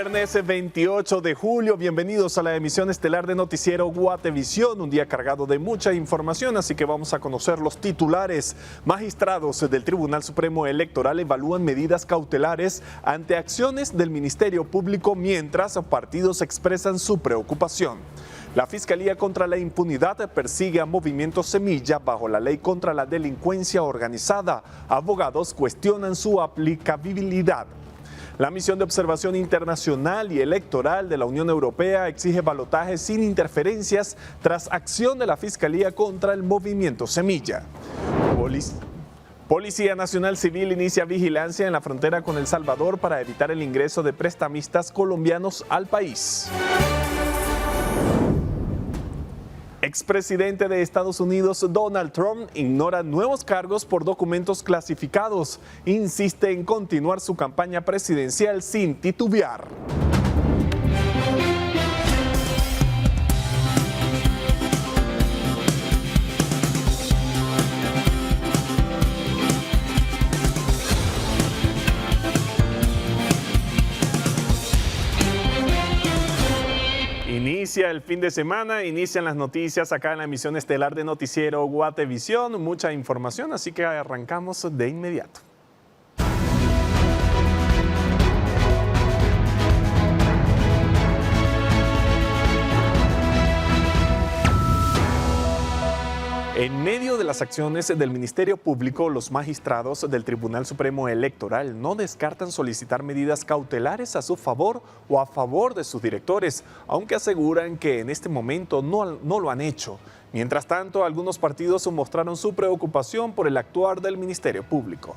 Viernes 28 de julio, bienvenidos a la emisión estelar de Noticiero Guatevisión, un día cargado de mucha información, así que vamos a conocer los titulares. Magistrados del Tribunal Supremo Electoral evalúan medidas cautelares ante acciones del Ministerio Público mientras partidos expresan su preocupación. La Fiscalía contra la Impunidad persigue a Movimiento Semilla bajo la Ley contra la Delincuencia Organizada. Abogados cuestionan su aplicabilidad. La misión de observación internacional y electoral de la Unión Europea exige balotaje sin interferencias tras acción de la Fiscalía contra el Movimiento Semilla. Policía Nacional Civil inicia vigilancia en la frontera con El Salvador para evitar el ingreso de prestamistas colombianos al país. Expresidente de Estados Unidos Donald Trump ignora nuevos cargos por documentos clasificados. Insiste en continuar su campaña presidencial sin titubear. Inicia el fin de semana, inician las noticias acá en la emisión estelar de Noticiero Guatevisión. Mucha información, así que arrancamos de inmediato. En medio de las acciones del Ministerio Público, los magistrados del Tribunal Supremo Electoral no descartan solicitar medidas cautelares a su favor o a favor de sus directores, aunque aseguran que en este momento no lo han hecho. Mientras tanto, algunos partidos mostraron su preocupación por el actuar del Ministerio Público.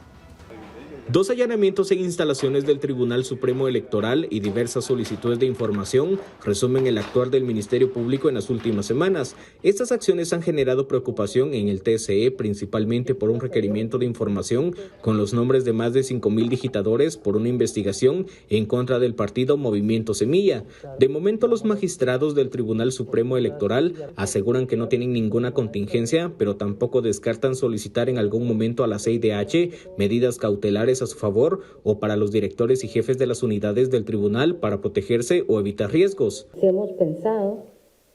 Dos allanamientos en instalaciones del Tribunal Supremo Electoral y diversas solicitudes de información resumen el actuar del Ministerio Público en las últimas semanas. Estas acciones han generado preocupación en el TSE, principalmente por un requerimiento de información con los nombres de más de 5,000 digitadores por una investigación en contra del partido Movimiento Semilla. De momento, los magistrados del Tribunal Supremo Electoral aseguran que no tienen ninguna contingencia, pero tampoco descartan solicitar en algún momento a la CIDH medidas cautelares a su favor o para los directores y jefes de las unidades del tribunal para protegerse o evitar riesgos. Hemos pensado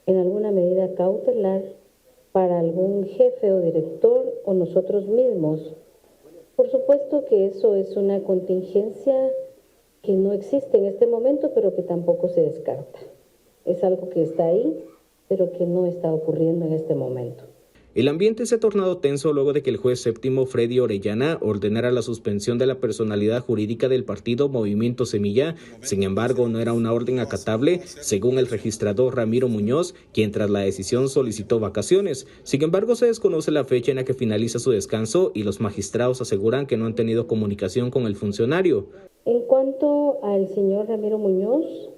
en alguna medida cautelar para algún jefe o director o nosotros mismos. Por supuesto que eso es una contingencia que no existe en este momento, pero que tampoco se descarta. Es algo que está ahí, pero que no está ocurriendo en este momento. El ambiente se ha tornado tenso luego de que el juez séptimo Freddy Orellana ordenara la suspensión de la personalidad jurídica del partido Movimiento Semilla. Sin embargo, no era una orden acatable, según el registrador Ramiro Muñoz, quien tras la decisión solicitó vacaciones. Sin embargo, se desconoce la fecha en la que finaliza su descanso y los magistrados aseguran que no han tenido comunicación con el funcionario. En cuanto al señor Ramiro Muñoz,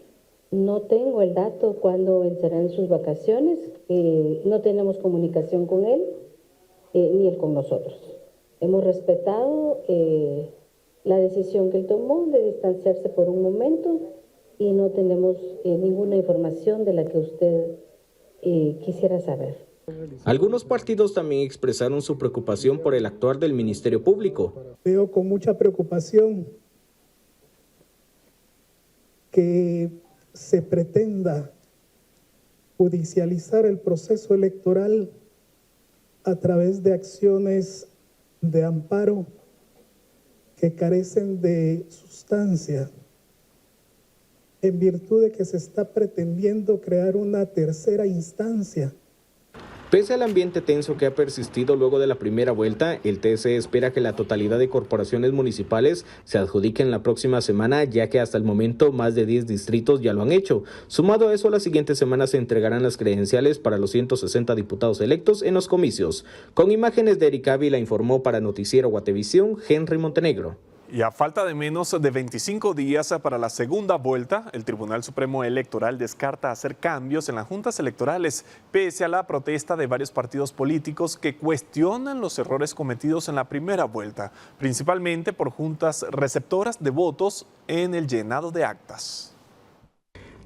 no tengo el dato cuándo vencerán sus vacaciones, no tenemos comunicación con él, ni él con nosotros. Hemos respetado la decisión que él tomó de distanciarse por un momento y no tenemos ninguna información de la que usted quisiera saber. Algunos partidos también expresaron su preocupación por el actuar del Ministerio Público. Veo con mucha preocupación que se pretenda judicializar el proceso electoral a través de acciones de amparo que carecen de sustancia, en virtud de que se está pretendiendo crear una tercera instancia. Pese al ambiente tenso que ha persistido luego de la primera vuelta, el TSE espera que la totalidad de corporaciones municipales se adjudiquen la próxima semana, ya que hasta el momento más de 10 distritos ya lo han hecho. Sumado a eso, la siguiente semana se entregarán las credenciales para los 160 diputados electos en los comicios. Con imágenes de Eric Ávila, informó para Noticiero Guatevisión, Henry Montenegro. Y a falta de menos de 25 días para la segunda vuelta, el Tribunal Supremo Electoral descarta hacer cambios en las juntas electorales, pese a la protesta de varios partidos políticos que cuestionan los errores cometidos en la primera vuelta, principalmente por juntas receptoras de votos en el llenado de actas.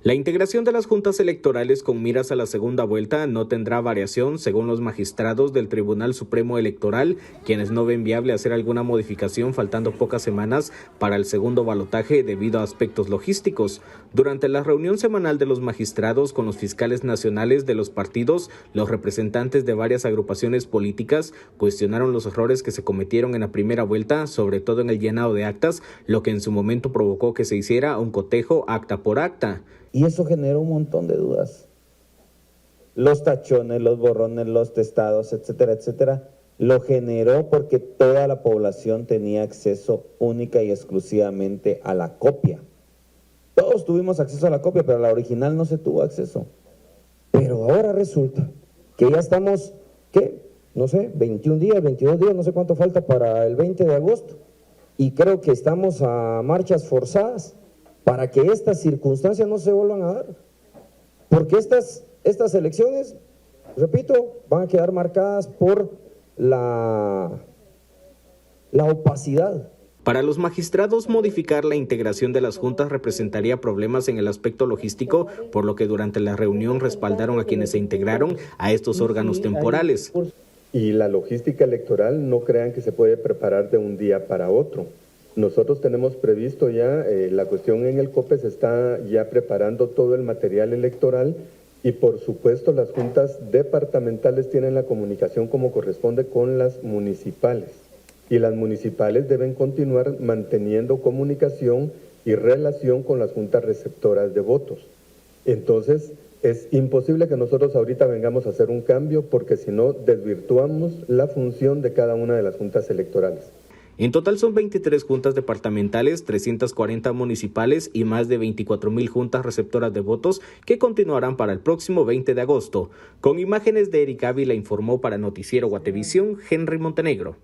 La integración de las juntas electorales con miras a la segunda vuelta no tendrá variación según los magistrados del Tribunal Supremo Electoral, quienes no ven viable hacer alguna modificación faltando pocas semanas para el segundo balotaje debido a aspectos logísticos. Durante la reunión semanal de los magistrados con los fiscales nacionales de los partidos, los representantes de varias agrupaciones políticas cuestionaron los errores que se cometieron en la primera vuelta, sobre todo en el llenado de actas, lo que en su momento provocó que se hiciera un cotejo acta por acta. Y eso generó un montón de dudas. Los tachones, los borrones, los testados, etcétera, etcétera, lo generó porque toda la población tenía acceso única y exclusivamente a la copia. Todos tuvimos acceso a la copia, pero a la original no se tuvo acceso. Pero ahora resulta que ya estamos, ¿qué? No sé, 21 días, 22 días, no sé cuánto falta para el 20 de agosto. Y creo que estamos a marchas forzadas para que estas circunstancias no se vuelvan a dar. Porque estas elecciones, repito, van a quedar marcadas por la opacidad. Para los magistrados, modificar la integración de las juntas representaría problemas en el aspecto logístico, por lo que durante la reunión respaldaron a quienes se integraron a estos órganos temporales. Y la logística electoral no crean que se puede preparar de un día para otro. Nosotros tenemos previsto ya, la cuestión en el COPE se está ya preparando todo el material electoral y por supuesto las juntas departamentales tienen la comunicación como corresponde con las municipales. Y las municipales deben continuar manteniendo comunicación y relación con las juntas receptoras de votos. Entonces, es imposible que nosotros ahorita vengamos a hacer un cambio porque si no desvirtuamos la función de cada una de las juntas electorales. En total son 23 juntas departamentales, 340 municipales y más de 24,000 juntas receptoras de votos que continuarán para el próximo 20 de agosto. Con imágenes de Eric Ávila informó para Noticiero Guatevisión, Henry Montenegro.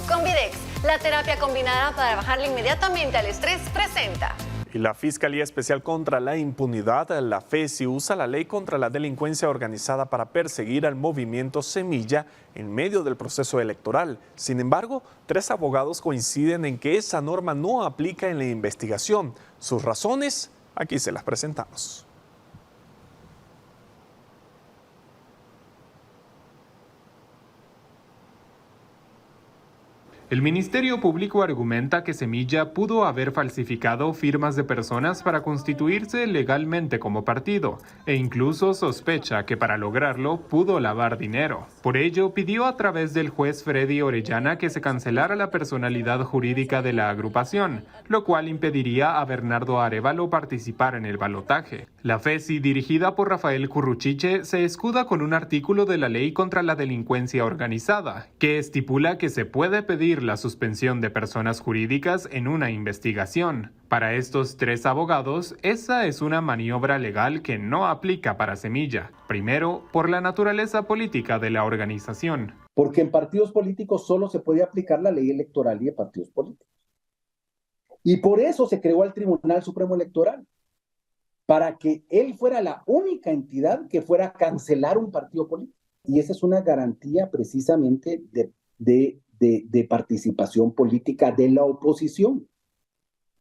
Convidex, la terapia combinada para bajarle inmediatamente al estrés, presenta. Y la Fiscalía Especial contra la Impunidad, la FESI, usa la ley contra la delincuencia organizada para perseguir al movimiento Semilla en medio del proceso electoral. Sin embargo, 3 abogados coinciden en que esa norma no aplica en la investigación. Sus razones, aquí se las presentamos. El Ministerio Público argumenta que Semilla pudo haber falsificado firmas de personas para constituirse legalmente como partido e incluso sospecha que para lograrlo pudo lavar dinero. Por ello, pidió a través del juez Freddy Orellana que se cancelara la personalidad jurídica de la agrupación, lo cual impediría a Bernardo Arévalo participar en el balotaje. La FESI, dirigida por Rafael Curruchiche, se escuda con un artículo de la Ley contra la Delincuencia Organizada, que estipula que se puede pedir la suspensión de personas jurídicas en una investigación. Para estos 3 abogados, esa es una maniobra legal que no aplica para Semilla. Primero, por la naturaleza política de la organización. Porque en partidos políticos solo se puede aplicar la ley electoral y de partidos políticos. Y por eso se creó el Tribunal Supremo Electoral, para que él fuera la única entidad que fuera a cancelar un partido político. Y esa es una garantía precisamente de participación política de la oposición.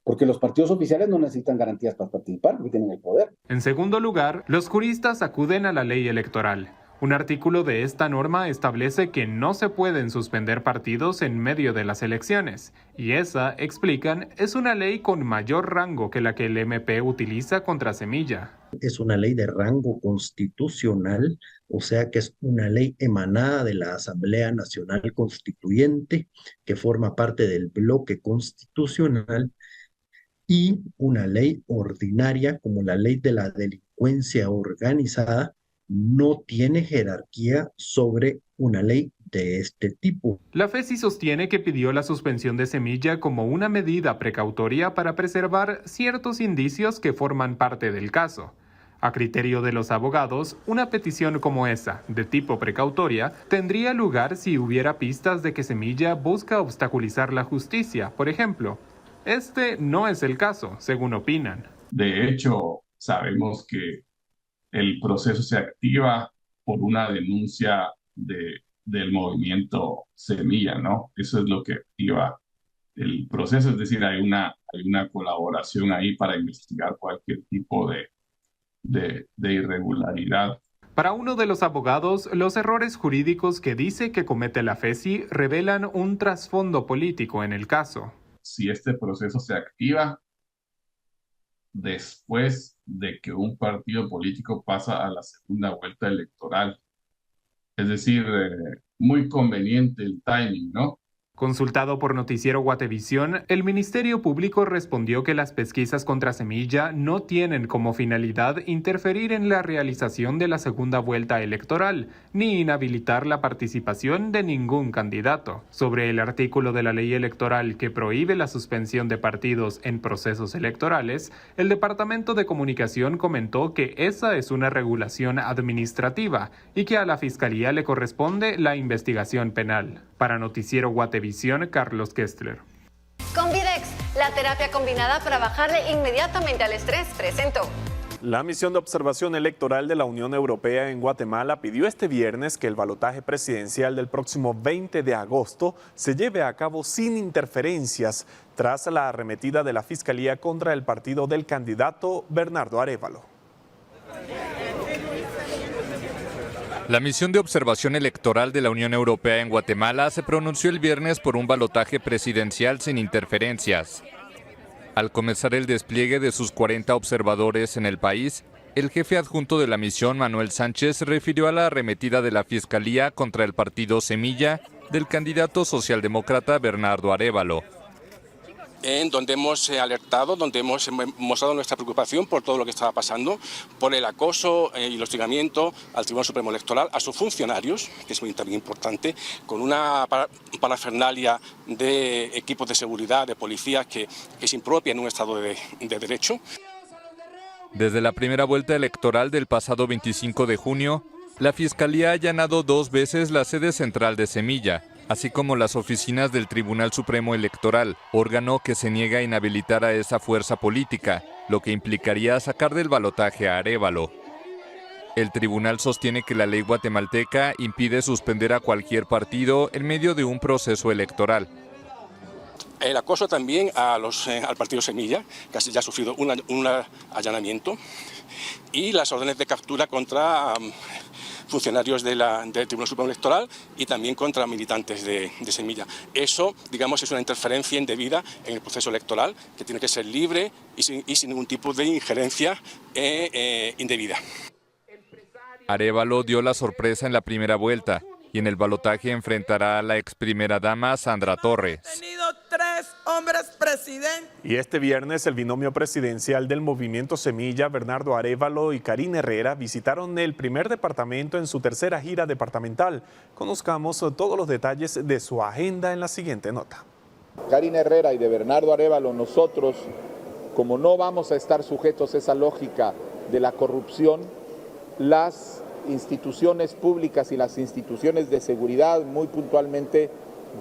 Porque los partidos oficiales no necesitan garantías para participar, porque tienen el poder. En segundo lugar, los juristas acuden a la ley electoral. Un artículo de esta norma establece que no se pueden suspender partidos en medio de las elecciones, y esa, explican, es una ley con mayor rango que la que el MP utiliza contra Semilla. Es una ley de rango constitucional, o sea que es una ley emanada de la Asamblea Nacional Constituyente, que forma parte del bloque constitucional, y una ley ordinaria como la ley de la delincuencia organizada, no tiene jerarquía sobre una ley de este tipo. La FESI sostiene que pidió la suspensión de Semilla como una medida precautoria para preservar ciertos indicios que forman parte del caso. A criterio de los abogados, una petición como esa, de tipo precautoria, tendría lugar si hubiera pistas de que Semilla busca obstaculizar la justicia, por ejemplo. Este no es el caso, según opinan. De hecho, sabemos que el proceso se activa por una denuncia del movimiento Semilla, ¿no? Eso es lo que activa el proceso, es decir, hay una colaboración ahí para investigar cualquier tipo de irregularidad. Para uno de los abogados, los errores jurídicos que dice que comete la FESI revelan un trasfondo político en el caso. Si este proceso se activa después de que un partido político pasa a la segunda vuelta electoral, es decir, muy conveniente el timing, ¿no? Consultado por Noticiero Guatevisión, el Ministerio Público respondió que las pesquisas contra Semilla no tienen como finalidad interferir en la realización de la segunda vuelta electoral, ni inhabilitar la participación de ningún candidato. Sobre el artículo de la ley electoral que prohíbe la suspensión de partidos en procesos electorales, el Departamento de Comunicación comentó que esa es una regulación administrativa y que a la Fiscalía le corresponde la investigación penal. Para Noticiero Guatevisión, Carlos Kestler. Convidex, la terapia combinada para bajarle inmediatamente al estrés, presentó. La misión de observación electoral de la Unión Europea en Guatemala pidió este viernes que el balotaje presidencial del próximo 20 de agosto se lleve a cabo sin interferencias tras la arremetida de la Fiscalía contra el partido del candidato Bernardo Arévalo. La misión de observación electoral de la Unión Europea en Guatemala se pronunció el viernes por un balotaje presidencial sin interferencias. Al comenzar el despliegue de sus 40 observadores en el país, el jefe adjunto de la misión, Manuel Sánchez, se refirió a la arremetida de la Fiscalía contra el partido Semilla del candidato socialdemócrata Bernardo Arévalo. En donde hemos alertado, donde hemos mostrado nuestra preocupación por todo lo que estaba pasando, por el acoso y el hostigamiento al Tribunal Supremo Electoral, a sus funcionarios, que es muy también importante, con una parafernalia de equipos de seguridad, de policías, que es impropia en un Estado de Derecho. Desde la primera vuelta electoral del pasado 25 de junio, la Fiscalía ha allanado 2 veces la sede central de Semilla, así como las oficinas del Tribunal Supremo Electoral, órgano que se niega a inhabilitar a esa fuerza política, lo que implicaría sacar del balotaje a Arévalo. El tribunal sostiene que la ley guatemalteca impide suspender a cualquier partido en medio de un proceso electoral. El acoso también al partido Semilla, que ya ha sufrido un allanamiento, y las órdenes de captura contra funcionarios del Tribunal Supremo Electoral y también contra militantes de Semilla. Eso, digamos, es una interferencia indebida en el proceso electoral que tiene que ser libre y sin ningún tipo de injerencia indebida. Arévalo dio la sorpresa en la primera vuelta y en el balotaje enfrentará a la ex primera dama Sandra Torres. Tenido 3 hombres presidentes. Y este viernes el binomio presidencial del Movimiento Semilla, Bernardo Arévalo y Karine Herrera, visitaron el primer departamento en su tercera gira departamental. Conozcamos todos los detalles de su agenda en la siguiente nota. Karine Herrera y de Bernardo Arévalo, nosotros, como no vamos a estar sujetos a esa lógica de la corrupción, las instituciones públicas y las instituciones de seguridad muy puntualmente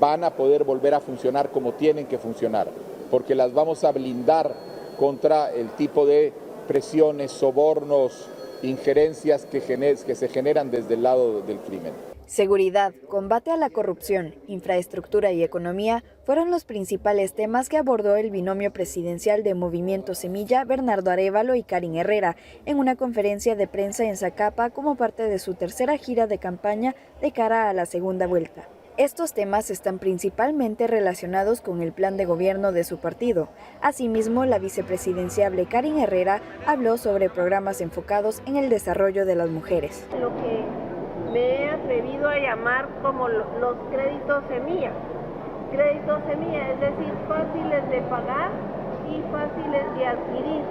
van a poder volver a funcionar como tienen que funcionar, porque las vamos a blindar contra el tipo de presiones, sobornos, injerencias que se generan desde el lado del crimen. Seguridad, combate a la corrupción, infraestructura y economía fueron los principales temas que abordó el binomio presidencial de Movimiento Semilla, Bernardo Arévalo y Karine Herrera, en una conferencia de prensa en Zacapa como parte de su tercera gira de campaña de cara a la segunda vuelta. Estos temas están principalmente relacionados con el plan de gobierno de su partido. Asimismo, la vicepresidenciable Karine Herrera habló sobre programas enfocados en el desarrollo de las mujeres. Lo que me he atrevido a llamar como los créditos semilla. Créditos semilla, es decir, fáciles de pagar y fáciles de adquirir,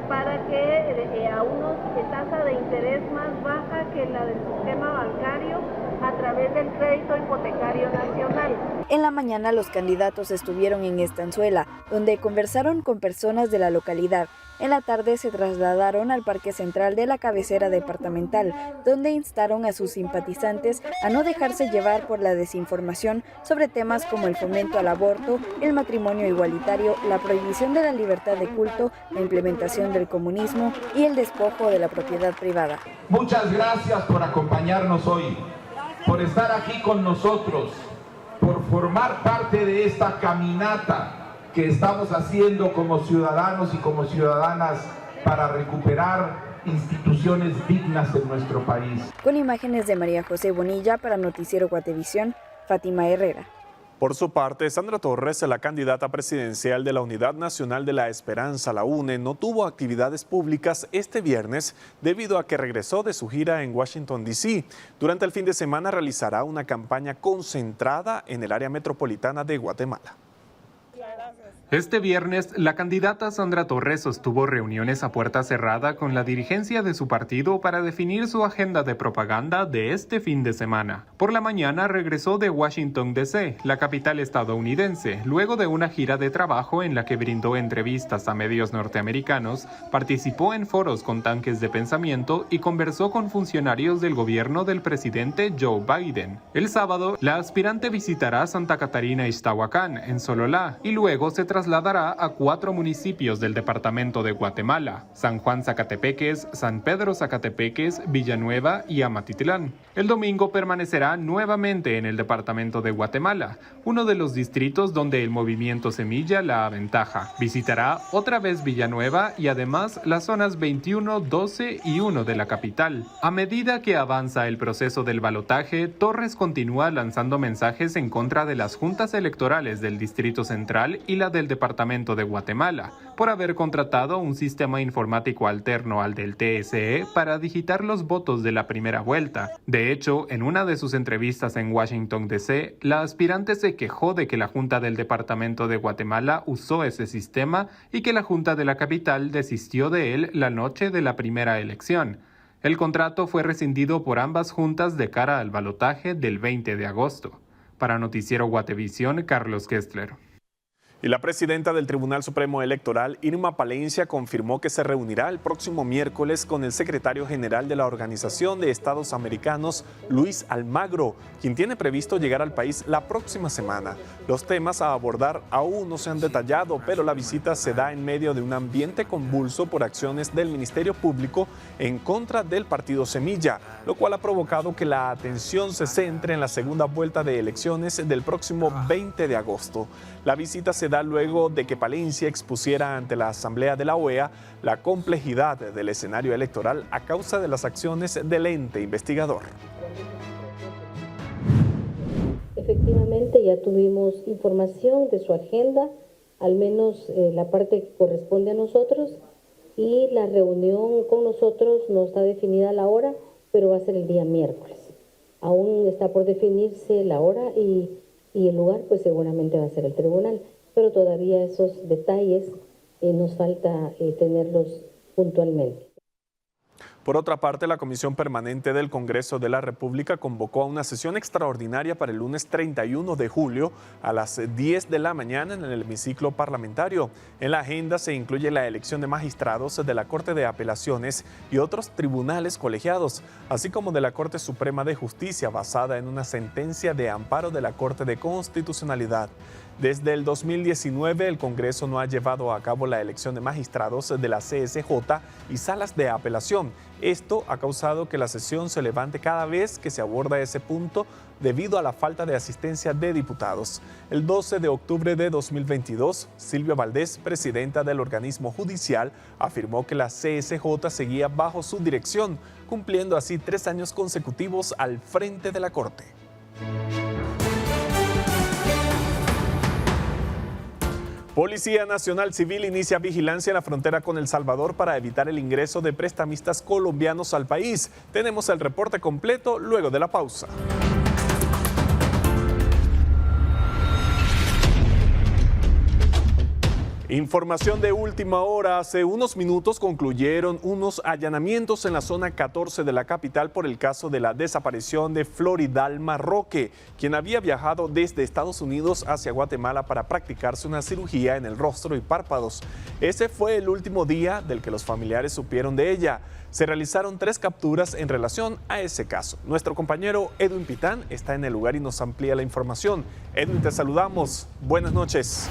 para que a unos de tasa de interés más baja que la del sistema bancario a través del crédito hipotecario nacional. En la mañana los candidatos estuvieron en Estanzuela, donde conversaron con personas de la localidad. En la tarde se trasladaron al Parque Central de la cabecera departamental, donde instaron a sus simpatizantes a no dejarse llevar por la desinformación sobre temas como el fomento al aborto, el matrimonio igualitario, la prohibición de la libertad de culto, la implementación del comunismo y el despojo de la propiedad privada. Muchas gracias por acompañarnos hoy, por estar aquí con nosotros, por formar parte de esta caminata que estamos haciendo como ciudadanos y como ciudadanas para recuperar instituciones dignas en nuestro país. Con imágenes de María José Bonilla para Noticiero Guatevisión, Fátima Herrera. Por su parte, Sandra Torres, la candidata presidencial de la Unidad Nacional de la Esperanza, la UNE, no tuvo actividades públicas este viernes debido a que regresó de su gira en Washington, D.C. Durante el fin de semana realizará una campaña concentrada en el área metropolitana de Guatemala. Este viernes, la candidata Sandra Torres sostuvo reuniones a puerta cerrada con la dirigencia de su partido para definir su agenda de propaganda de este fin de semana. Por la mañana regresó de Washington, D.C., la capital estadounidense, luego de una gira de trabajo en la que brindó entrevistas a medios norteamericanos, participó en foros con tanques de pensamiento y conversó con funcionarios del gobierno del presidente Joe Biden. El sábado, la aspirante visitará Santa Catarina Ixtahuacán, en Sololá, y luego se trasladará a 4 municipios del departamento de Guatemala: San Juan Zacatepeques, San Pedro Zacatepeques, Villanueva y Amatitlán. El domingo permanecerá nuevamente en el departamento de Guatemala, uno de los distritos donde el movimiento Semilla la aventaja. Visitará otra vez Villanueva y además las zonas 21, 12 y 1 de la capital. A medida que avanza el proceso del balotaje, Torres continúa lanzando mensajes en contra de las juntas electorales del Distrito Central y la del Departamento de Guatemala, por haber contratado un sistema informático alterno al del TSE para digitar los votos de la primera vuelta. De hecho, en una de sus entrevistas en Washington, D.C., la aspirante se quejó de que la Junta del Departamento de Guatemala usó ese sistema y que la Junta de la capital desistió de él la noche de la primera elección. El contrato fue rescindido por ambas juntas de cara al balotaje del 20 de agosto. Para Noticiero Guatevisión, Carlos Kestler. Y la presidenta del Tribunal Supremo Electoral, Irma Palencia, confirmó que se reunirá el próximo miércoles con el secretario general de la Organización de Estados Americanos, Luis Almagro, quien tiene previsto llegar al país la próxima semana. Los temas a abordar aún no se han detallado, pero la visita se da en medio de un ambiente convulso por acciones del Ministerio Público en contra del partido Semilla, lo cual ha provocado que la atención se centre en la segunda vuelta de elecciones del próximo 20 de agosto. La visita se da luego de que Palencia expusiera ante la Asamblea de la OEA la complejidad del escenario electoral a causa de las acciones del ente investigador. Efectivamente, ya tuvimos información de su agenda, al menos la parte que corresponde a nosotros, y la reunión con nosotros no está definida la hora, pero va a ser el día miércoles. Aún está por definirse la hora y el lugar, pues seguramente va a ser el tribunal, pero todavía esos detalles nos falta tenerlos puntualmente. Por otra parte, la Comisión Permanente del Congreso de la República convocó a una sesión extraordinaria para el lunes 31 de julio a las 10 de la mañana en el hemiciclo parlamentario. En la agenda se incluye la elección de magistrados de la Corte de Apelaciones y otros tribunales colegiados, así como de la Corte Suprema de Justicia, basada en una sentencia de amparo de la Corte de Constitucionalidad. Desde el 2019, el Congreso no ha llevado a cabo la elección de magistrados de la CSJ y salas de apelación. Esto ha causado que la sesión se levante cada vez que se aborda ese punto debido a la falta de asistencia de diputados. El 12 de octubre de 2022, Silvia Valdés, presidenta del organismo judicial, afirmó que la CSJ seguía bajo su dirección, cumpliendo así 3 años consecutivos al frente de la Corte. Policía Nacional Civil inicia vigilancia en la frontera con El Salvador para evitar el ingreso de prestamistas colombianos al país. Tenemos el reporte completo luego de la pausa. Información de última hora. Hace unos minutos concluyeron unos allanamientos en la zona 14 de la capital por el caso de la desaparición de Floridalma Roque, quien había viajado desde Estados Unidos hacia Guatemala para practicarse una cirugía en el rostro y párpados. Ese fue el último día del que los familiares supieron de ella. Se realizaron 3 capturas en relación a ese caso. Nuestro compañero Edwin Pitán está en el lugar y nos amplía la información. Edwin, te saludamos. Buenas noches.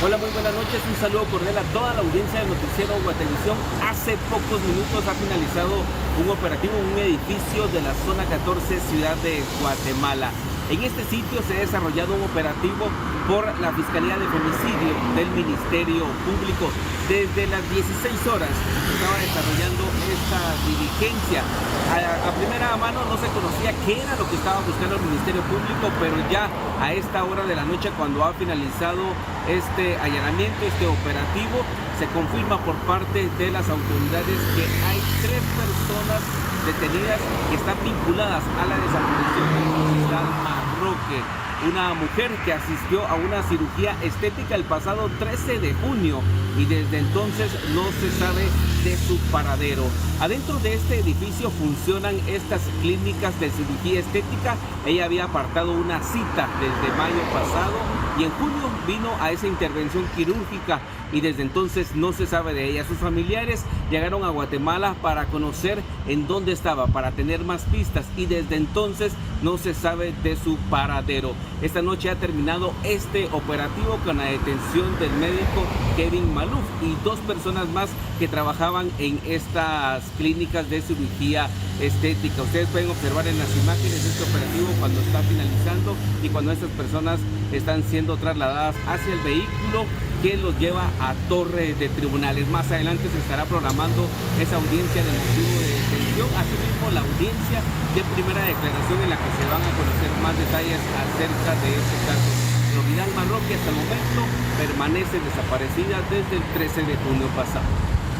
Hola, muy buenas noches, un saludo cordial a toda la audiencia del Noticiero Guatevisión. Hace pocos minutos ha finalizado un operativo en un edificio de la zona 14, ciudad de Guatemala. En este sitio se ha desarrollado un operativo por la Fiscalía de Femicidio del Ministerio Público. Desde las 16 horas se estaba desarrollando esta diligencia. A primera mano no se conocía qué era lo que estaba buscando el Ministerio Público, pero ya a esta hora de la noche, cuando ha finalizado este allanamiento, este operativo, se confirma por parte de las autoridades que hay 3 personas detenidas que están vinculadas a la desaparición de Soledad Marroque, una mujer que asistió a una cirugía estética el pasado 13 de junio y desde entonces no se sabe de su paradero. Adentro de este edificio funcionan estas clínicas de cirugía estética. Ella había apartado una cita desde mayo pasado y en junio vino a esa intervención quirúrgica y desde entonces no se sabe de ella. Sus familiares llegaron a Guatemala para conocer en dónde estaba, para tener más pistas y desde entonces no se sabe de su paradero. Esta noche ha terminado este operativo con la detención del médico Kevin Maluf y 2 personas más que trabajaban en estas clínicas de cirugía estética. Ustedes pueden observar en las imágenes este operativo cuando está finalizando y cuando estas personas están siendo trasladadas hacia el vehículo que los lleva a Torre de Tribunales. Más adelante se estará programando esa audiencia de motivo de detención, asimismo la audiencia de primera declaración en la que se van a conocer más detalles acerca de este caso. Soledad Marroque hasta el momento permanece desaparecida desde el 13 de junio pasado.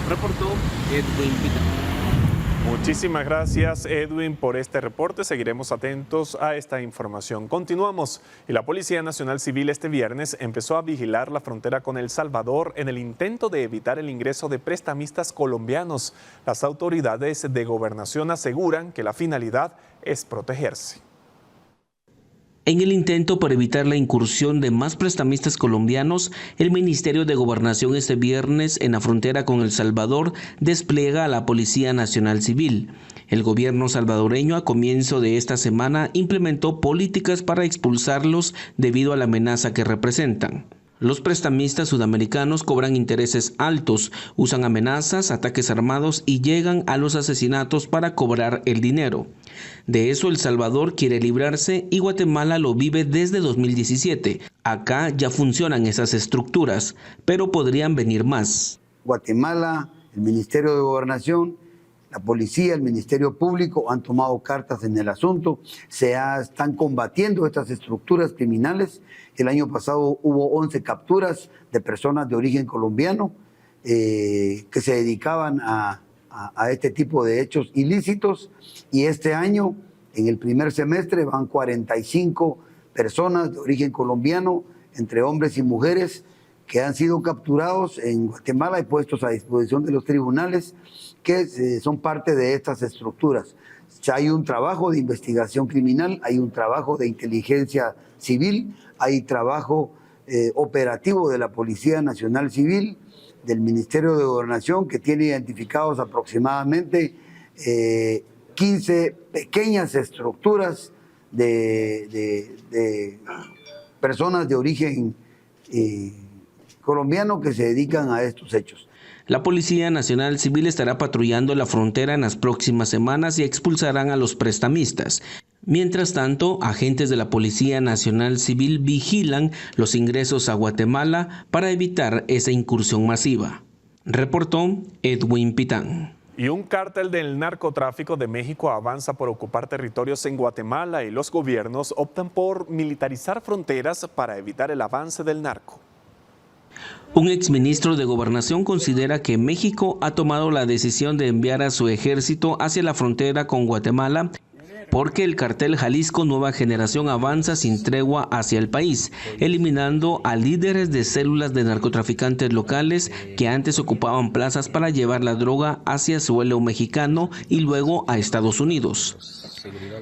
Reportó Edwin Pitán. Muchísimas gracias, Edwin, por este reporte. Seguiremos atentos a esta información. Continuamos. Y la Policía Nacional Civil este viernes empezó a vigilar la frontera con El Salvador en el intento de evitar el ingreso de prestamistas colombianos. Las autoridades de gobernación aseguran que la finalidad es protegerse. En el intento por evitar la incursión de más prestamistas colombianos, el Ministerio de Gobernación este viernes en la frontera con El Salvador despliega a la Policía Nacional Civil. El gobierno salvadoreño a comienzo de esta semana implementó políticas para expulsarlos debido a la amenaza que representan. Los prestamistas sudamericanos cobran intereses altos, usan amenazas, ataques armados y llegan a los asesinatos para cobrar el dinero. De eso El Salvador quiere librarse y Guatemala lo vive desde 2017. Acá ya funcionan esas estructuras, pero podrían venir más. Guatemala, el Ministerio de Gobernación, la policía, el Ministerio Público han tomado cartas en el asunto, están combatiendo estas estructuras criminales. El año pasado hubo 11 capturas de personas de origen colombiano que se dedicaban a este tipo de hechos ilícitos y este año, en el primer semestre, van 45 personas de origen colombiano, entre hombres y mujeres, que han sido capturados en Guatemala y puestos a disposición de los tribunales, que son parte de estas estructuras. Ya hay un trabajo de investigación criminal, hay un trabajo de inteligencia civil, hay trabajo operativo de la Policía Nacional Civil, del Ministerio de Gobernación, que tiene identificados aproximadamente 15 pequeñas estructuras de personas de origen colombiano que se dedican a estos hechos. La Policía Nacional Civil estará patrullando la frontera en las próximas semanas y expulsarán a los prestamistas. Mientras tanto, agentes de la Policía Nacional Civil vigilan los ingresos a Guatemala para evitar esa incursión masiva. Reportó Edwin Pitán. Y un cártel del narcotráfico de México avanza por ocupar territorios en Guatemala y los gobiernos optan por militarizar fronteras para evitar el avance del narco. Un exministro de Gobernación considera que México ha tomado la decisión de enviar a su ejército hacia la frontera con Guatemala porque el cartel Jalisco Nueva Generación avanza sin tregua hacia el país, eliminando a líderes de células de narcotraficantes locales que antes ocupaban plazas para llevar la droga hacia suelo mexicano y luego a Estados Unidos.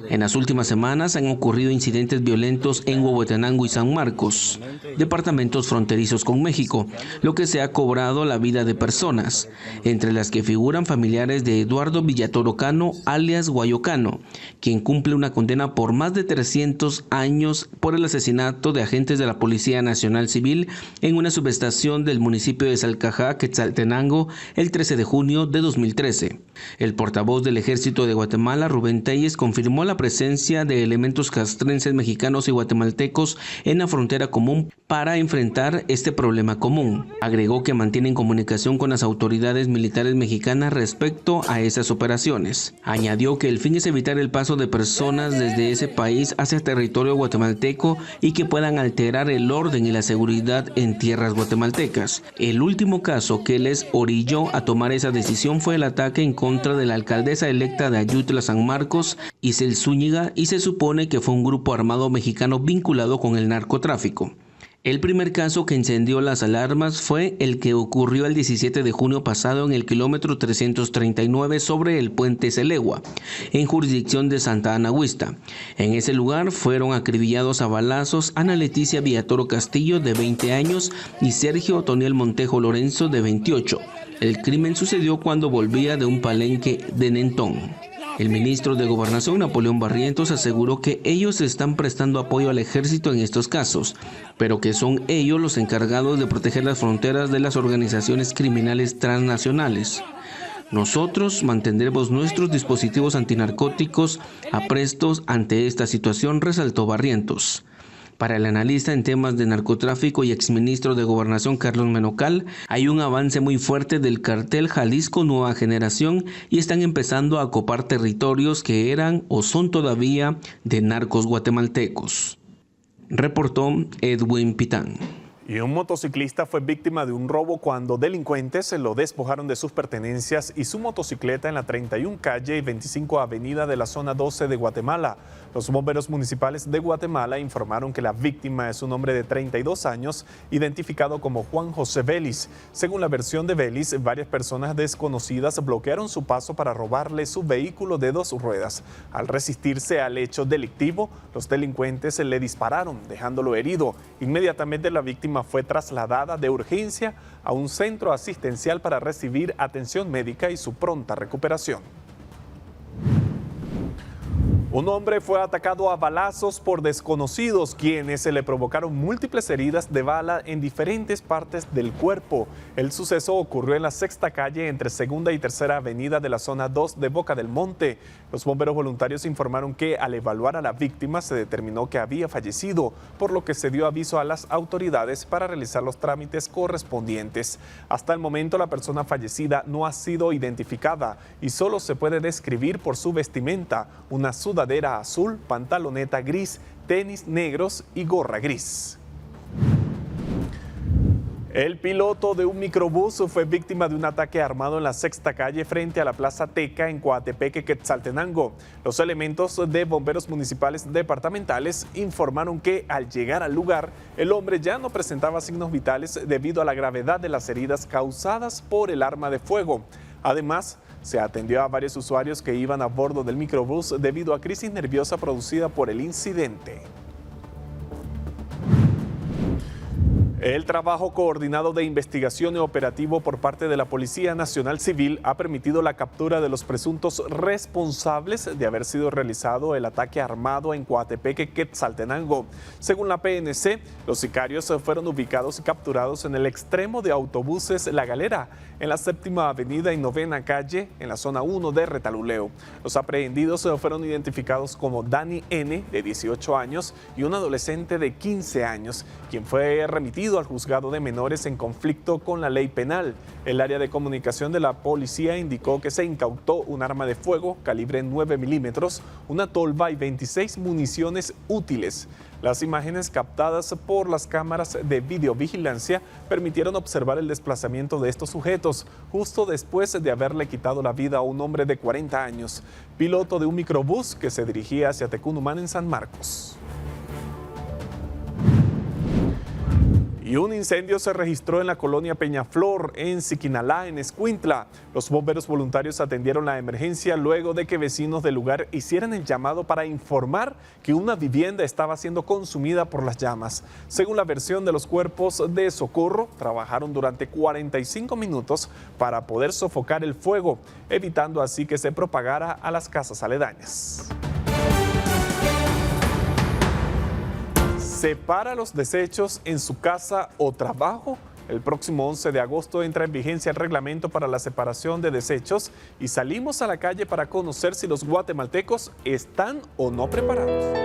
En las últimas semanas han ocurrido incidentes violentos en Huehuetenango y San Marcos, departamentos fronterizos con México, lo que se ha cobrado la vida de personas, entre las que figuran familiares de Eduardo Villatoro Cano, alias Guayocano, quien cumple una condena por más de 300 años por el asesinato de agentes de la Policía Nacional Civil en una subestación del municipio de Salcajá, Quetzaltenango, el 13 de junio de 2013. El portavoz del Ejército de Guatemala, Rubén Telles, confirmó la presencia de elementos castrenses, mexicanos y guatemaltecos en la frontera común para enfrentar este problema común. Agregó que mantienen comunicación con las autoridades militares mexicanas respecto a esas operaciones. Añadió que el fin es evitar el paso de personas desde ese país hacia territorio guatemalteco y que puedan alterar el orden y la seguridad en tierras guatemaltecas. El último caso que les orilló a tomar esa decisión fue el ataque en contra de la alcaldesa electa de Ayutla San Marcos, Isel Zúñiga, y se supone que fue un grupo armado mexicano vinculado con el narcotráfico. El primer caso que encendió las alarmas fue el que ocurrió el 17 de junio pasado en el kilómetro 339 sobre el puente Celegua, en jurisdicción de Santa Ana Huista. En ese lugar fueron acribillados a balazos Ana Leticia Villatoro Castillo, de 20 años, y Sergio Otoniel Montejo Lorenzo, de 28. El crimen sucedió cuando volvía de un palenque de Nentón. El ministro de Gobernación, Napoleón Barrientos, aseguró que ellos están prestando apoyo al ejército en estos casos, pero que son ellos los encargados de proteger las fronteras de las organizaciones criminales transnacionales. Nosotros mantendremos nuestros dispositivos antinarcóticos aprestos ante esta situación, resaltó Barrientos. Para el analista en temas de narcotráfico y exministro de Gobernación Carlos Menocal, hay un avance muy fuerte del cartel Jalisco Nueva Generación y están empezando a ocupar territorios que eran o son todavía de narcos guatemaltecos. Reportó Edwin Pitán. Y un motociclista fue víctima de un robo cuando delincuentes se lo despojaron de sus pertenencias y su motocicleta en la 31 calle y 25 avenida de la zona 12 de Guatemala. Los bomberos municipales de Guatemala informaron que la víctima es un hombre de 32 años, identificado como Juan José Vélez. Según la versión de Vélez, varias personas desconocidas bloquearon su paso para robarle su vehículo de 2 ruedas. Al resistirse al hecho delictivo, los delincuentes le dispararon, dejándolo herido. Inmediatamente la víctima fue trasladada de urgencia a un centro asistencial para recibir atención médica y su pronta recuperación. Un hombre fue atacado a balazos por desconocidos, quienes se le provocaron múltiples heridas de bala en diferentes partes del cuerpo. El suceso ocurrió en la 6ª calle entre 2ª y 3ª avenida de la zona 2 de Boca del Monte. Los bomberos voluntarios informaron que al evaluar a la víctima se determinó que había fallecido, por lo que se dio aviso a las autoridades para realizar los trámites correspondientes. Hasta el momento la persona fallecida no ha sido identificada y solo se puede describir por su vestimenta, una sudadera azul, pantaloneta gris, tenis negros y gorra gris. El piloto de un microbús fue víctima de un ataque armado en la 6ª calle frente a la Plaza Teca en Coatepeque, Quetzaltenango. Los elementos de bomberos municipales departamentales informaron que al llegar al lugar, el hombre ya no presentaba signos vitales debido a la gravedad de las heridas causadas por el arma de fuego. Además, se atendió a varios usuarios que iban a bordo del microbús debido a crisis nerviosa producida por el incidente. El trabajo coordinado de investigación y operativo por parte de la Policía Nacional Civil ha permitido la captura de los presuntos responsables de haber sido realizado el ataque armado en Coatepeque, Quetzaltenango. Según la PNC, los sicarios fueron ubicados y capturados en el extremo de autobuses La Galera, en la 7ª avenida y 9ª calle, en la zona 1 de Retaluleu. Los aprehendidos fueron identificados como Dani N., de 18 años, y un adolescente de 15 años, quien fue remitido al juzgado de menores en conflicto con la ley penal. El área de comunicación de la policía indicó que se incautó un arma de fuego calibre 9 milímetros, una tolva y 26 municiones útiles. Las imágenes captadas por las cámaras de videovigilancia permitieron observar el desplazamiento de estos sujetos justo después de haberle quitado la vida a un hombre de 40 años, piloto de un microbús que se dirigía hacia Tecunumán en San Marcos. Y un incendio se registró en la colonia Peñaflor, en Siquinalá, en Escuintla. Los bomberos voluntarios atendieron la emergencia luego de que vecinos del lugar hicieran el llamado para informar que una vivienda estaba siendo consumida por las llamas. Según la versión de los cuerpos de socorro, trabajaron durante 45 minutos para poder sofocar el fuego, evitando así que se propagara a las casas aledañas. Separa los desechos en su casa o trabajo El próximo 11 de agosto entra en vigencia el reglamento para la separación de desechos y salimos a la calle para conocer si los guatemaltecos están o no preparados.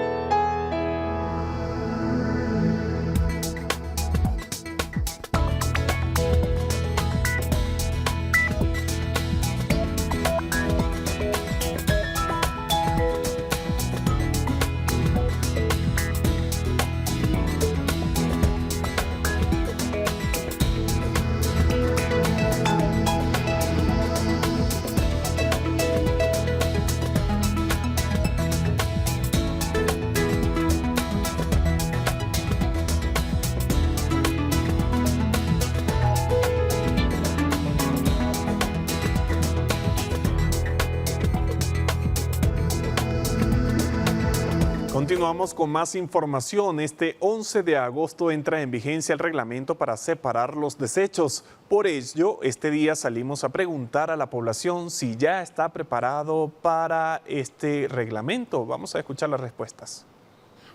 Continuamos con más información. Este 11 de agosto entra en vigencia el reglamento para separar los desechos. Por ello, este día salimos a preguntar a la población si ya está preparado para este reglamento. Vamos a escuchar las respuestas.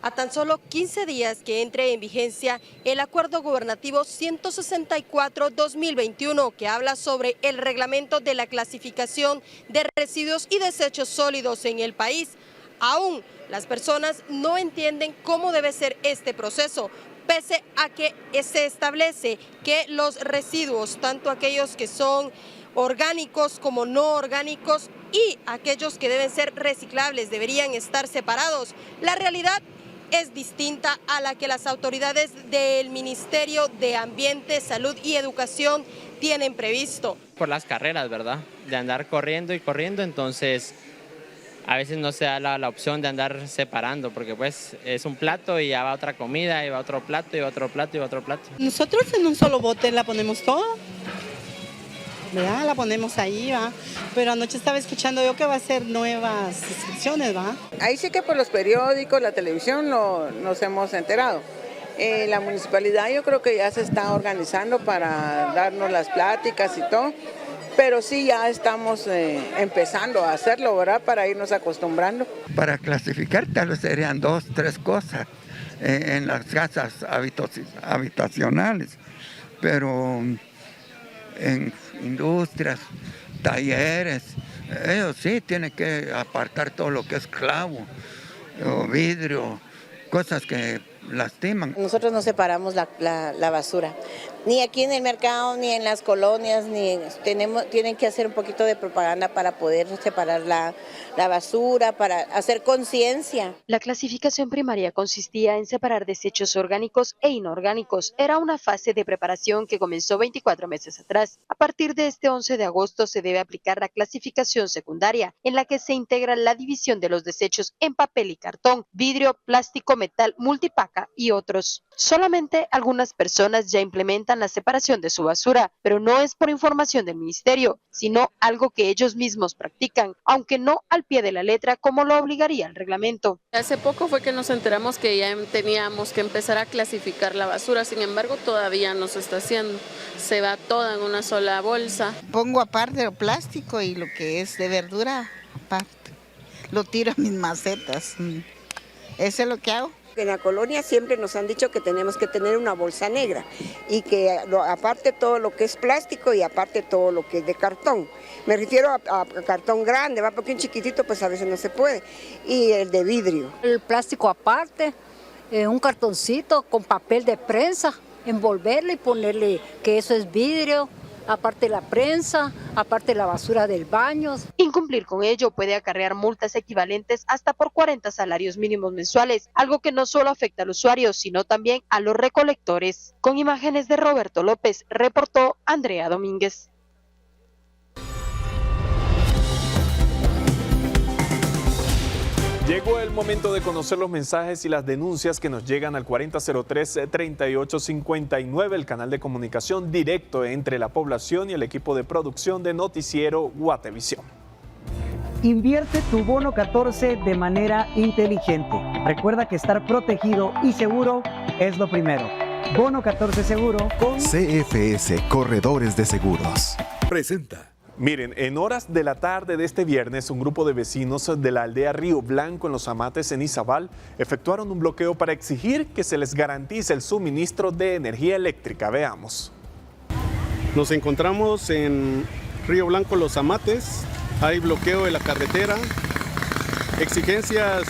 A tan solo 15 días que entre en vigencia el Acuerdo Gubernativo 164-2021, que habla sobre el reglamento de la clasificación de residuos y desechos sólidos en el país, aún las personas no entienden cómo debe ser este proceso, pese a que se establece que los residuos, tanto aquellos que son orgánicos como no orgánicos y aquellos que deben ser reciclables, deberían estar separados. La realidad es distinta a la que las autoridades del Ministerio de Ambiente, Salud y Educación tienen previsto. Por las carreras, ¿verdad? De andar corriendo y corriendo, entonces a veces no se da la opción de andar separando, porque pues es un plato y ya va otra comida, y va otro plato, y va otro plato, y va otro plato. Nosotros en un solo bote la ponemos toda, ¿verdad? La ponemos ahí, ¿va? Pero anoche estaba escuchando yo que va a hacer nuevas instrucciones, ¿va? Ahí sí que por los periódicos, la televisión nos hemos enterado. La municipalidad yo creo que ya se está organizando para darnos las pláticas y todo. Pero sí ya estamos empezando a hacerlo, ¿verdad? Para irnos acostumbrando. Para clasificar tal vez serían 2, 3 cosas en las casas habitacionales, pero en industrias, talleres, ellos sí tienen que apartar todo lo que es clavo, o vidrio, cosas que lastiman. Nosotros no separamos la basura, ni aquí en el mercado, ni en las colonias, tienen que hacer un poquito de propaganda para poder separar la basura, para hacer conciencia. La clasificación primaria consistía en separar desechos orgánicos e inorgánicos. Era una fase de preparación que comenzó 24 meses atrás. A partir de este 11 de agosto se debe aplicar la clasificación secundaria, en la que se integra la división de los desechos en papel y cartón, vidrio, plástico, metal, multipaca y otros. Solamente algunas personas ya implementan la separación de su basura, pero no es por información del ministerio, sino algo que ellos mismos practican, aunque no al pie de la letra como lo obligaría el reglamento. Hace poco fue que nos enteramos que ya teníamos que empezar a clasificar la basura, sin embargo todavía no se está haciendo, se va toda en una sola bolsa. Pongo aparte lo plástico y lo que es de verdura aparte, lo tiro a mis macetas, eso es lo que hago. En la colonia siempre nos han dicho que tenemos que tener una bolsa negra y que aparte todo lo que es plástico y aparte todo lo que es de cartón. Me refiero a cartón grande, ¿va? Porque un chiquitito pues a veces no se puede. Y el de vidrio. El plástico aparte, un cartoncito con papel de prensa, envolverle y ponerle que eso es vidrio. Aparte la prensa, aparte la basura del baño. Incumplir con ello puede acarrear multas equivalentes hasta por 40 salarios mínimos mensuales, algo que no solo afecta al usuario, sino también a los recolectores. Con imágenes de Roberto López, reportó Andrea Domínguez. Llegó el momento de conocer los mensajes y las denuncias que nos llegan al 4003-3859, el canal de comunicación directo entre la población y el equipo de producción de Noticiero Guatevisión. Invierte tu bono 14 de manera inteligente. Recuerda que estar protegido y seguro es lo primero. Bono 14 seguro con CFS Corredores de Seguros. Presenta. Miren, en horas de la tarde de este viernes, un grupo de vecinos de la aldea Río Blanco en Los Amates, en Izabal, efectuaron un bloqueo para exigir que se les garantice el suministro de energía eléctrica. Veamos. Nos encontramos en Río Blanco Los Amates, hay bloqueo de la carretera, exigencias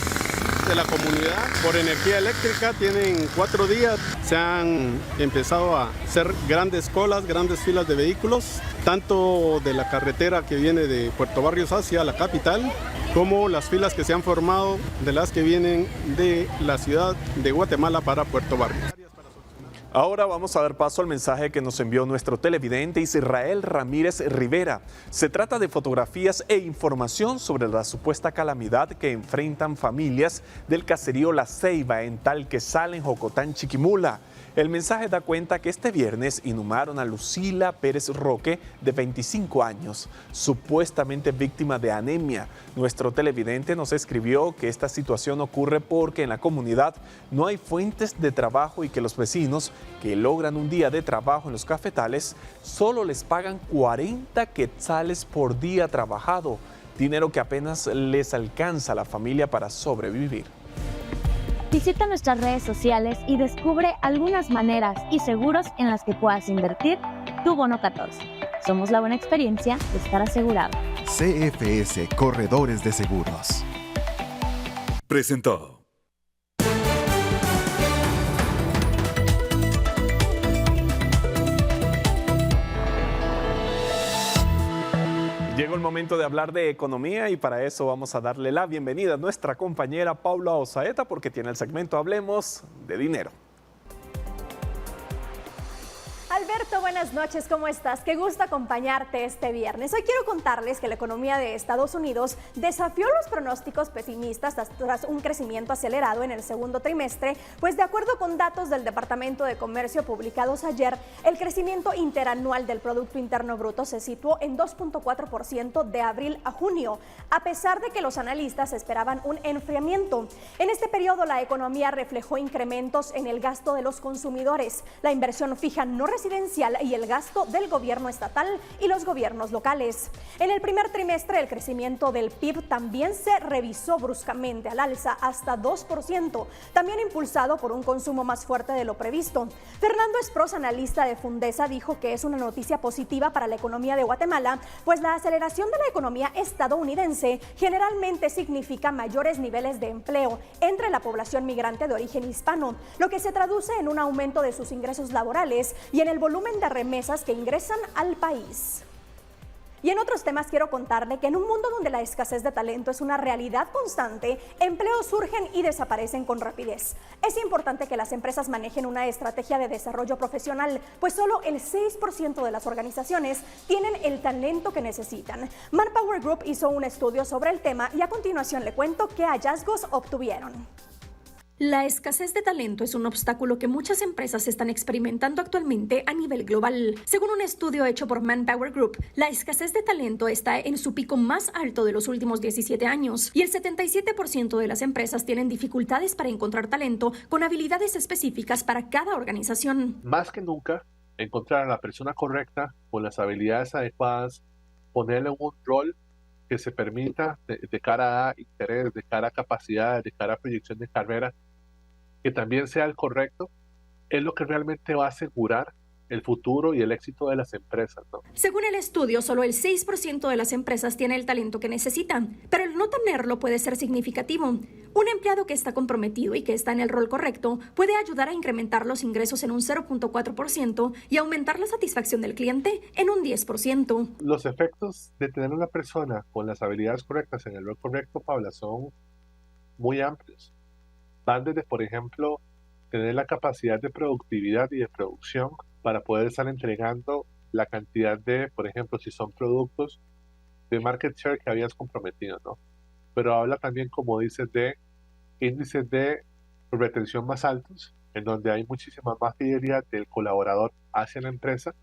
de la comunidad por energía eléctrica, tienen 4 días, se han empezado a hacer grandes colas, grandes filas de vehículos, tanto de la carretera que viene de Puerto Barrios hacia la capital, como las filas que se han formado de las que vienen de la ciudad de Guatemala para Puerto Barrios. Ahora vamos a dar paso al mensaje que nos envió nuestro televidente Israel Ramírez Rivera. Se trata de fotografías e información sobre la supuesta calamidad que enfrentan familias del caserío La Ceiba en Talquesal, en Jocotán, Chiquimula. El mensaje da cuenta que este viernes inhumaron a Lucila Pérez Roque, de 25 años, supuestamente víctima de anemia. Nuestro televidente nos escribió que esta situación ocurre porque en la comunidad no hay fuentes de trabajo y que los vecinos que logran un día de trabajo en los cafetales solo les pagan 40 quetzales por día trabajado, dinero que apenas les alcanza a la familia para sobrevivir. Visita nuestras redes sociales y descubre algunas maneras y seguros en las que puedas invertir tu bono 14. Somos la buena experiencia de estar asegurado. CFS Corredores de Seguros presentó. Llegó el momento de hablar de economía y para eso vamos a darle la bienvenida a nuestra compañera Paula Osaeta porque tiene el segmento Hablemos de Dinero. Alberto, buenas noches, ¿cómo estás? Qué gusto acompañarte este viernes. Hoy quiero contarles que la economía de Estados Unidos desafió los pronósticos pesimistas tras un crecimiento acelerado en el segundo trimestre, pues de acuerdo con datos del Departamento de Comercio publicados ayer, el crecimiento interanual del Producto Interno Bruto se situó en 2.4% de abril a junio, a pesar de que los analistas esperaban un enfriamiento. En este periodo, la economía reflejó incrementos en el gasto de los consumidores, la inversión fija no residencial y el gasto del gobierno estatal y los gobiernos locales. En el primer trimestre, el crecimiento del PIB también se revisó bruscamente al alza hasta 2%, también impulsado por un consumo más fuerte de lo previsto. Fernando Esproz, analista de Fundesa, dijo que es una noticia positiva para la economía de Guatemala, pues la aceleración de la economía estadounidense generalmente significa mayores niveles de empleo entre la población migrante de origen hispano, lo que se traduce en un aumento de sus ingresos laborales y en el volumen de remesas que ingresan al país. Y en otros temas quiero contarle que en un mundo donde la escasez de talento es una realidad constante, empleos surgen y desaparecen con rapidez. Es importante que las empresas manejen una estrategia de desarrollo profesional, pues solo el 6% de las organizaciones tienen el talento que necesitan. Manpower Group hizo un estudio sobre el tema y a continuación le cuento qué hallazgos obtuvieron. La escasez de talento es un obstáculo que muchas empresas están experimentando actualmente a nivel global. Según un estudio hecho por Manpower Group, la escasez de talento está en su pico más alto de los últimos 17 años y el 77% de las empresas tienen dificultades para encontrar talento con habilidades específicas para cada organización. Más que nunca, encontrar a la persona correcta con las habilidades adecuadas, ponerle un rol que se permita de cara a interés, de cara a capacidad, de cara a proyección de carrera, que también sea el correcto, es lo que realmente va a asegurar el futuro y el éxito de las empresas, ¿no? Según el estudio, solo el 6% de las empresas tiene el talento que necesitan, pero el no tenerlo puede ser significativo. Un empleado que está comprometido y que está en el rol correcto puede ayudar a incrementar los ingresos en un 0.4% y aumentar la satisfacción del cliente en un 10%. Los efectos de tener una persona con las habilidades correctas en el rol correcto, Paula, son muy amplios. Van desde, por ejemplo, tener la capacidad de productividad y de producción para poder estar entregando la cantidad de, por ejemplo, si son productos de market share que habías comprometido, ¿no? Pero habla también, como dices, de índices de retención más altos, en donde hay muchísima más fidelidad del colaborador hacia la empresa,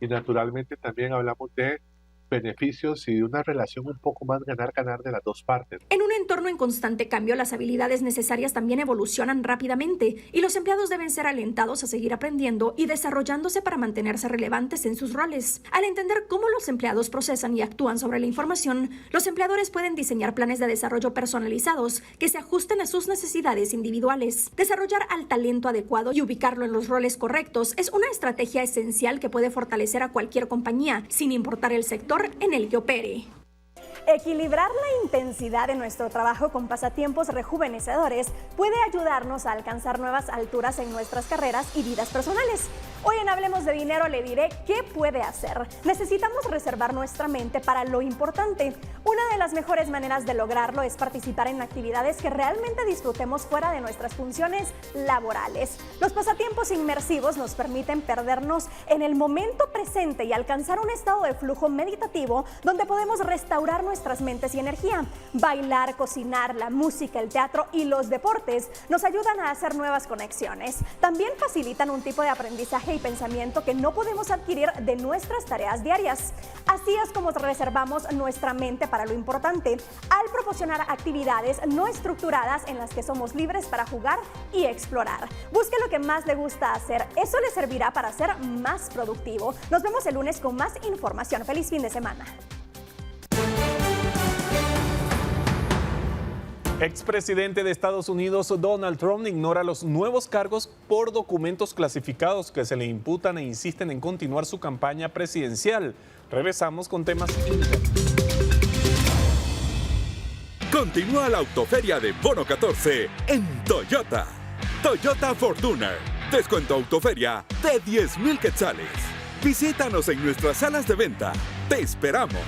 y naturalmente también hablamos de beneficios y de una relación un poco más ganar-ganar de las dos partes. En una entorno en constante cambio, las habilidades necesarias también evolucionan rápidamente y los empleados deben ser alentados a seguir aprendiendo y desarrollándose para mantenerse relevantes en sus roles. Al entender cómo los empleados procesan y actúan sobre la información, los empleadores pueden diseñar planes de desarrollo personalizados que se ajusten a sus necesidades individuales. Desarrollar al talento adecuado y ubicarlo en los roles correctos es una estrategia esencial que puede fortalecer a cualquier compañía, sin importar el sector en el que opere. Equilibrar la intensidad de nuestro trabajo con pasatiempos rejuvenecedores puede ayudarnos a alcanzar nuevas alturas en nuestras carreras y vidas personales. Hoy en Hablemos de Dinero le diré qué puede hacer. Necesitamos reservar nuestra mente para lo importante. Una de las mejores maneras de lograrlo es participar en actividades que realmente disfrutemos fuera de nuestras funciones laborales. Los pasatiempos inmersivos nos permiten perdernos en el momento presente y alcanzar un estado de flujo meditativo donde podemos restaurar nuestras mentes y energía. Bailar, cocinar, la música, el teatro y los deportes nos ayudan a hacer nuevas conexiones. También facilitan un tipo de aprendizaje y pensamiento que no podemos adquirir de nuestras tareas diarias. Así es como reservamos nuestra mente para lo importante, al proporcionar actividades no estructuradas en las que somos libres para jugar y explorar. Busque lo que más le gusta hacer, eso le servirá para ser más productivo. Nos vemos el lunes con más información. Feliz fin de semana. Expresidente de Estados Unidos Donald Trump ignora los nuevos cargos por documentos clasificados que se le imputan e insisten en continuar su campaña presidencial. Regresamos con temas internos. Continúa la autoferia de Bono 14 en Toyota. Toyota Fortuner. Descuento autoferia de 10,000 quetzales. Visítanos en nuestras salas de venta. Te esperamos.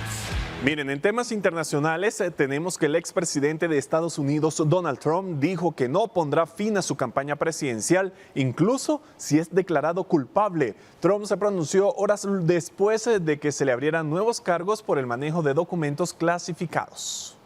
Miren, en temas internacionales tenemos que el expresidente de Estados Unidos, Donald Trump, dijo que no pondrá fin a su campaña presidencial, incluso si es declarado culpable. Trump se pronunció horas después de que se le abrieran nuevos cargos por el manejo de documentos clasificados.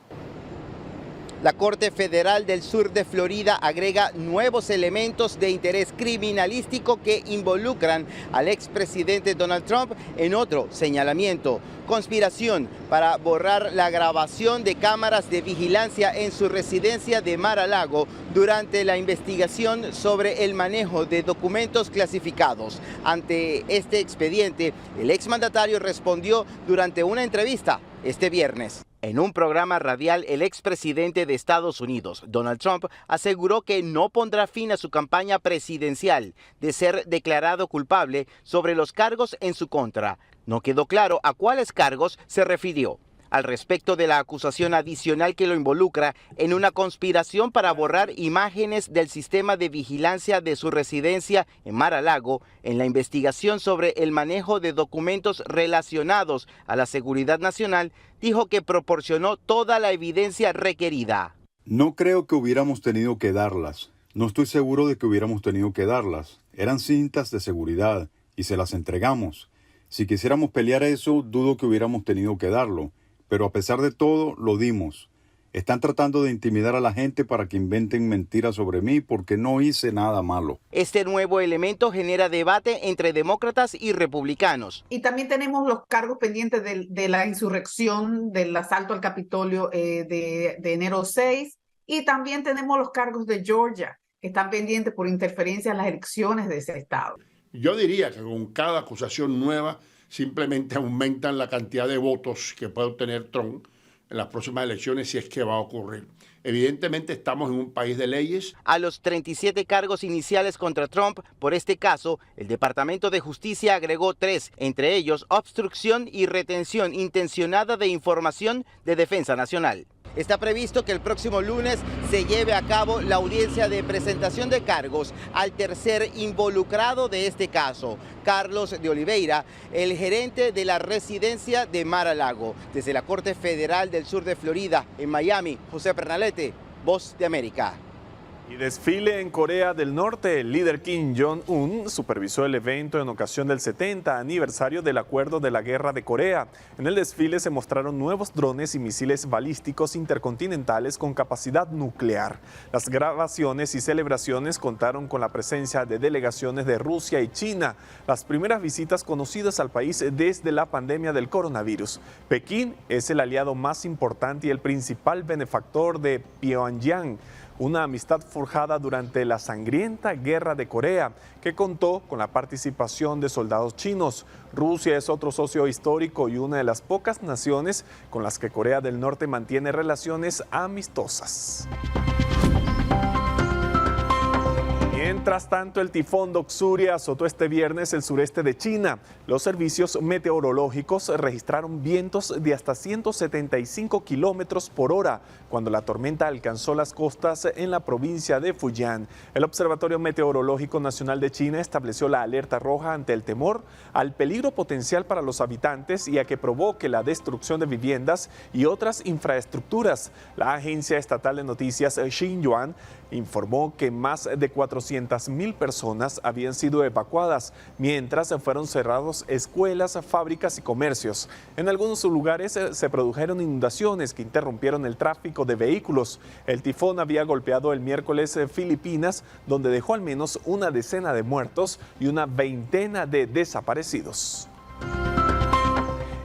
La Corte Federal del Sur de Florida agrega nuevos elementos de interés criminalístico que involucran al expresidente Donald Trump en otro señalamiento: conspiración para borrar la grabación de cámaras de vigilancia en su residencia de Mar-a-Lago durante la investigación sobre el manejo de documentos clasificados. Ante este expediente, el exmandatario respondió durante una entrevista este viernes. En un programa radial, el expresidente de Estados Unidos, Donald Trump, aseguró que no pondrá fin a su campaña presidencial de ser declarado culpable sobre los cargos en su contra. No quedó claro a cuáles cargos se refirió. Al respecto de la acusación adicional que lo involucra en una conspiración para borrar imágenes del sistema de vigilancia de su residencia en Mar-a-Lago, en la investigación sobre el manejo de documentos relacionados a la seguridad nacional, dijo que proporcionó toda la evidencia requerida. No creo que hubiéramos tenido que darlas. No estoy seguro de que hubiéramos tenido que darlas. Eran cintas de seguridad y se las entregamos. Si quisiéramos pelear eso, dudo que hubiéramos tenido que darlo. Pero a pesar de todo, lo dimos. Están tratando de intimidar a la gente para que inventen mentiras sobre mí porque no hice nada malo. Este nuevo elemento genera debate entre demócratas y republicanos. Y también tenemos los cargos pendientes de la insurrección, del asalto al Capitolio de enero 6. Y también tenemos los cargos de Georgia, que están pendientes por interferencia en las elecciones de ese estado. Yo diría que con cada acusación nueva simplemente aumentan la cantidad de votos que puede obtener Trump en las próximas elecciones, si es que va a ocurrir. Evidentemente estamos en un país de leyes. A los 37 cargos iniciales contra Trump por este caso, el Departamento de Justicia agregó 3, entre ellos obstrucción y retención intencionada de información de defensa nacional. Está previsto que el próximo lunes se lleve a cabo la audiencia de presentación de cargos al tercer involucrado de este caso, Carlos de Oliveira, el gerente de la residencia de Mar-a-Lago. Desde la Corte Federal del Sur de Florida, en Miami, José Pernalete, Voz de América. Y desfile en Corea del Norte. El líder Kim Jong-un supervisó el evento en ocasión del 70 aniversario del acuerdo de la guerra de Corea. En el desfile se mostraron nuevos drones y misiles balísticos intercontinentales con capacidad nuclear. Las grabaciones y celebraciones contaron con la presencia de delegaciones de Rusia y China, las primeras visitas conocidas al país desde la pandemia del coronavirus. Pekín es el aliado más importante y el principal benefactor de Pyongyang, una amistad forjada durante la sangrienta guerra de Corea, que contó con la participación de soldados chinos. Rusia es otro socio histórico y una de las pocas naciones con las que Corea del Norte mantiene relaciones amistosas. Mientras tanto, el tifón Doksuri azotó este viernes el sureste de China. Los servicios meteorológicos registraron vientos de hasta 175 kilómetros por hora cuando la tormenta alcanzó las costas en la provincia de Fujian. El Observatorio Meteorológico Nacional de China estableció la alerta roja ante el temor al peligro potencial para los habitantes y a que provoque la destrucción de viviendas y otras infraestructuras. La agencia estatal de noticias Xinhua informó que más de 400.000 personas habían sido evacuadas, mientras fueron cerrados escuelas, fábricas y comercios. En algunos lugares se produjeron inundaciones que interrumpieron el tráfico de vehículos. El tifón había golpeado el miércoles Filipinas, donde dejó al menos una decena de muertos y una veintena de desaparecidos.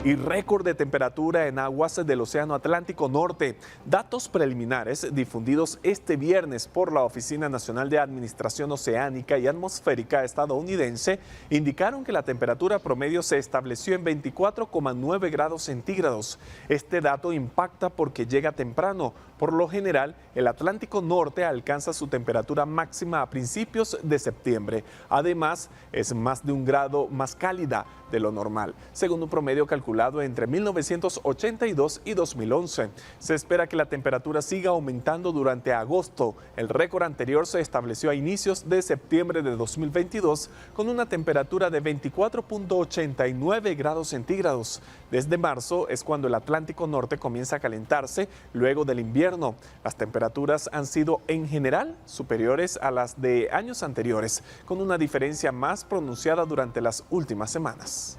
Y récord de temperatura en aguas del Océano Atlántico Norte. Datos preliminares difundidos este viernes por la Oficina Nacional de Administración Oceánica y Atmosférica estadounidense indicaron que la temperatura promedio se estableció en 24,9 grados centígrados. Este dato impacta porque llega temprano. Por lo general, el Atlántico Norte alcanza su temperatura máxima a principios de septiembre. Además, es más de un grado más cálida de lo normal, según un promedio calculado entre 1982 y 2011. Se espera que la temperatura siga aumentando durante agosto. El récord anterior se estableció a inicios de septiembre de 2022 con una temperatura de 24,89 grados centígrados. Desde marzo es cuando el Atlántico Norte comienza a calentarse luego del invierno. Las temperaturas han sido en general superiores a las de años anteriores, con una diferencia más pronunciada durante las últimas semanas.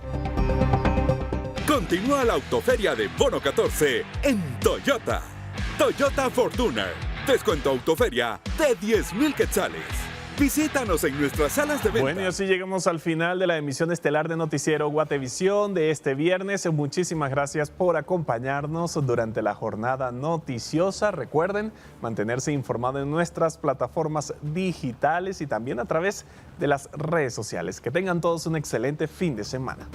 Continúa la autoferia de Bono 14 en Toyota. Toyota Fortuner. Descuento autoferia de 10,000 quetzales. Visítanos en nuestras salas de venta. Bueno, y así llegamos al final de la emisión estelar de Noticiero Guatevisión de este viernes. Muchísimas gracias por acompañarnos durante la jornada noticiosa. Recuerden mantenerse informados en nuestras plataformas digitales y también a través de las redes sociales. Que tengan todos un excelente fin de semana.